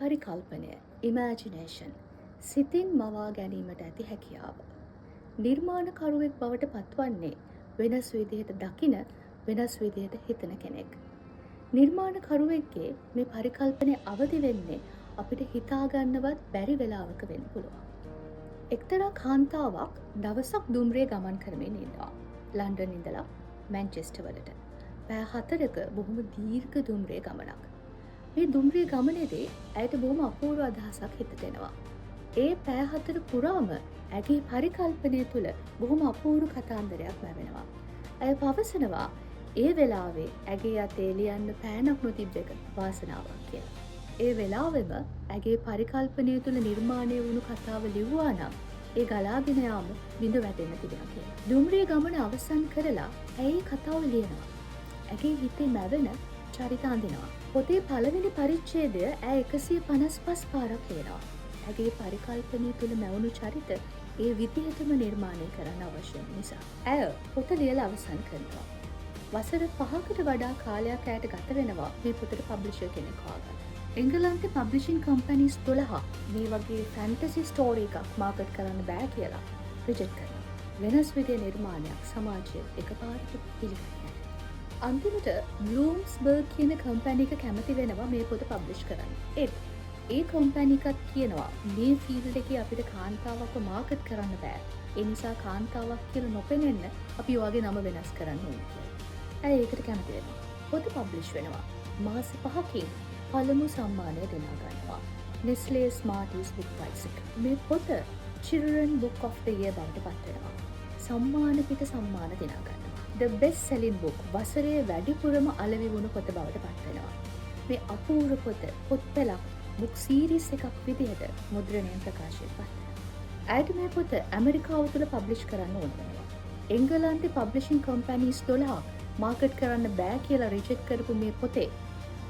පරිකල්පනය ඉමෑජිනේෂන් සිතින් මවා ගැනීමට ඇති හැකියාව. නිර්මාණකරුවෙක් බවට පත්වන්නේ වෙනස් විදිහට දකින වෙනස් විදිහට හිතන කෙනෙක්. නිර්මාණකරුවෙක්ගේ මේ පරිකල්පනය අවදි වෙන්නේ අපිට හිතාගන්නවත් බැරි වෙලාවක වෙන්න පුළුවන්. එක්තරා කාන්තාවක් දවසක් දුම්රිය ගමන් කරමින් ඉන්නවා. ලන්ඩන් ඉඳලා මැන්චෙස්ටර් වලට. පැය 4ක බොහොම දීර්ඝ දුම්රිය ගමනක්. මේ දුම්රිය ගමනේදී ඇයට බොහොම අපූර්ව අදහසක් හිතට එනවා. ඒ පැය 4 පුරාම ඇගේ පරිකල්පනය තුළ බොහොම අපූර්ව කතාන්දරයක් ලැබෙනවා. ඇය පවසනවා ඒ වෙලාවේ ඇගේ අතේ ලියන්න පෑනක් නොතිබ්බ එක වාසනාවක් කියලා. ඒ වෙලාවෙම ඇගේ පරිකල්පනය තුළ නිර්මාණය වුණු කතාව ලිව්වා නම් ඒ ගලාගෙන යාම බිඳ වැටෙන්න තිබෙනවා කියලා. දුම්රිය ගමන අවසන් කරලා ඇයි කතාව ලියනවා. ඇගේ හිතේ මැවෙන චරිත අඳිනවා. පොතේ පළවෙනි පරිච්ඡේදය ඇය 155 පාරක් ලියනවා. ඇගේ පරිකල්පනය තුළ මැවුණු චරිත ඒ විදිහටම නිර්මාණය කරන්න අවශ්‍ය නිසා. ඇය පොත ලියලා අවසන් කරනවා. වසර 5කට වඩා කාලයක් ඇයට ගත වෙනවා මේ පොතට පබ්ලිෂර් කෙනෙක් හොයාගන්න. එංගලන්තේ පබ්ලිෂින් කම්පැනිස් 12ක් මේ වගේ ෆැන්ටසි ස්ටෝරි එකක් මාකට් කරන්න බෑ කියලා රිජෙක්ට් කරනවා. වෙනස් විදිහේ නිර්මාණයක් සමාජයේ එකපාරට පිළිගන්නේ. අන්තිමට බ්ලූම්ස්බර්ග් කියන කම්පැනි එක කැමති වෙනවා මේ පොත පබ්ලිෂ් කරන්න. ඒ කම්පැනි එකත් කියනවා මේ ෆීල්ඩ් එකේ අපිට කාන්තාවක්ව මාකට් කරන්න බෑ. ඒ නිසා කාන්තාවක් කියලා නොපෙනෙන්න අපි ඔයගේ නම වෙනස් කරන්න ඕනේ කියලා. ඇයි ඒකට කැමති වෙන්නේ? පොත පබ්ලිෂ් වෙනවා. මාස 5කින් පළමු සම්මානය දෙනා ගන්නවා. Nestle Smarties Book Prize එක. මේ පොත Children Book of the Year බවට පත් වෙනවා. සම්මාන පිට සම්මාන දෙනා ගන්නවා. The best selling book වසරේ වැඩිපුරම අලෙවි වුණු පොත බවට පත් වෙනවා. මේ අපූර්ව පොත් පෙළක් බුක් සීරීස් එකක් විදිහට මුද්‍රණයෙන් ප්‍රකාශයට පත් වෙනවා. ඇයට මේ පොත ඇමරිකාව තුළ පබ්ලිෂ් කරන්න ඕන වෙනවා. එංගලන්තේ පබ්ලිෂින් කම්පැනිස් 12ක් මාකට් කරන්න බෑ කියලා රිජෙක්ට් කරපු මේ පොතේ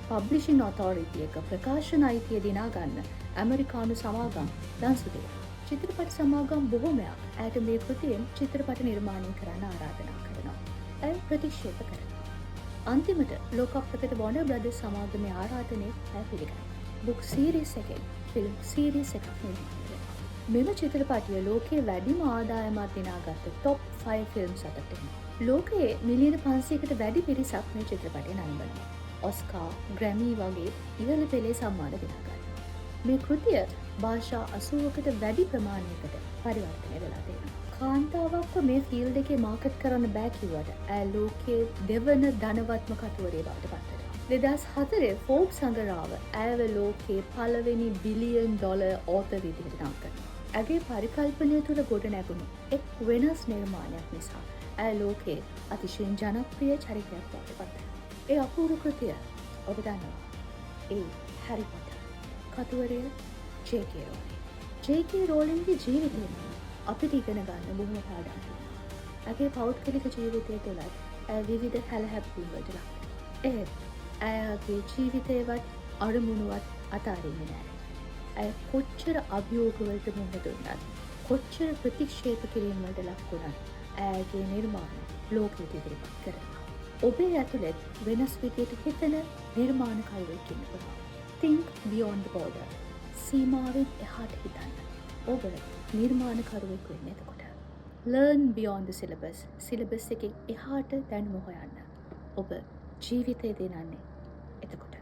පබ්ලිෂින් ඔතොරිටි එක ප්‍රකාශන අයිතිය දිනා ගන්න ඇමරිකානු සමාගම් දන්සු දෙනවා. චිත්‍රපට සමාගම් බොහෝමයක් ඇයට මේ කෘතියෙන් චිත්‍රපට නිර්මාණය කරන්න ආරාධනා කරනවා. ඇය ප්‍රතික්ෂේප කරනවා. අන්තිමට ලෝකප්‍රකට වොනර් බ්‍රදර්ස් සමාගමේ ආරාධනය ඇය පිළිගන්නවා. බුක් සීරීස් එකෙන් ෆිල්ම් සීරීස් එකක් නිර්මාණය වෙනවා. මෙම චිත්‍රපටය ලෝකයේ වැඩිම ආදායමක් දිනාගත්ත টොප් 5 ෆිල්ම්ස් අතරට එනවා. ලෝකයේ මිලියන 500කට වැඩි පිරිසක් මේ චිත්‍රපටය නරඹනවා. ඔස්කා, ග්‍රැමී වගේ ඉහළ පෙළේ සම්මාන දිනා ගන්නවා. මේ කෘතිය භාෂා 80කට වැඩි ප්‍රමාණයකට පරිවර්තනය වෙලා තියෙනවා. කාන්තාවක්ව මේ ෆීල්ඩ් එකේ මාකට් කරන්න බෑ කිව්වට ඇය ලෝකයේ දෙවන ධනවත්ම කතුවරිය බවට පත් වෙනවා. 2004 ෆෝබ්ස් සංගරාව ඇයව ලෝකයේ පළවෙනි බිලියන් ඩොලර් ඕතර් විදිහට නම් කරනවා. ඇගේ පරිකල්පනය තුළ ගොඩ නැගුණු එක් වෙනස් නිර්මාණයක් නිසා ඇය ලෝකයේ අතිශයින් ජනප්‍රිය චරිතයක් බවට පත් වෙනවා. ඒ අපූර්ව කෘතිය ඔබ දන්නවා. ඒ හැරි පොටර්. කතුවරිය ජේ.කේ. රෝලින්. ජේ.කේ. රෝලින්ගේ ජීවිතය අපිට ඉගෙන ගන්න බොහොම පාඩම් තියෙනවා. ඇගේ පෞද්ගලික ජීවිතය තුළත් ඇය විවිධ හැලහැප්පීම් වලට ලක් වෙනවා. ඇයගේ ජීවිතයවත් අරමුණුවත් අතාරින්නේ නැහැ. ඇය කොච්චර අභියෝගවලට මුහුණ දුන්නත් කොච්චර ප්‍රතික්ෂේප කිරීම් වලට ලක් වුණත් ඇයගේ නිර්මාණ ලෝකෙට ඉදිරිපත් කරනවා. ඔබේ ඇතුළත් වෙනස් විදියට හිතන නිර්මාණකරුවෙක් ඉන්න පුළුවන්. Think beyond the border. සීමාවෙන් එහාට හිතන්න. ඔබ නිර්මාණකරුවෙක් වෙන්න එතකොට. Learn beyond the syllabus. Syllabus එකෙන් එහාට දැනුම හොයන්න. ඔබ ජීවිතය දෙනන්නේ එතකොට.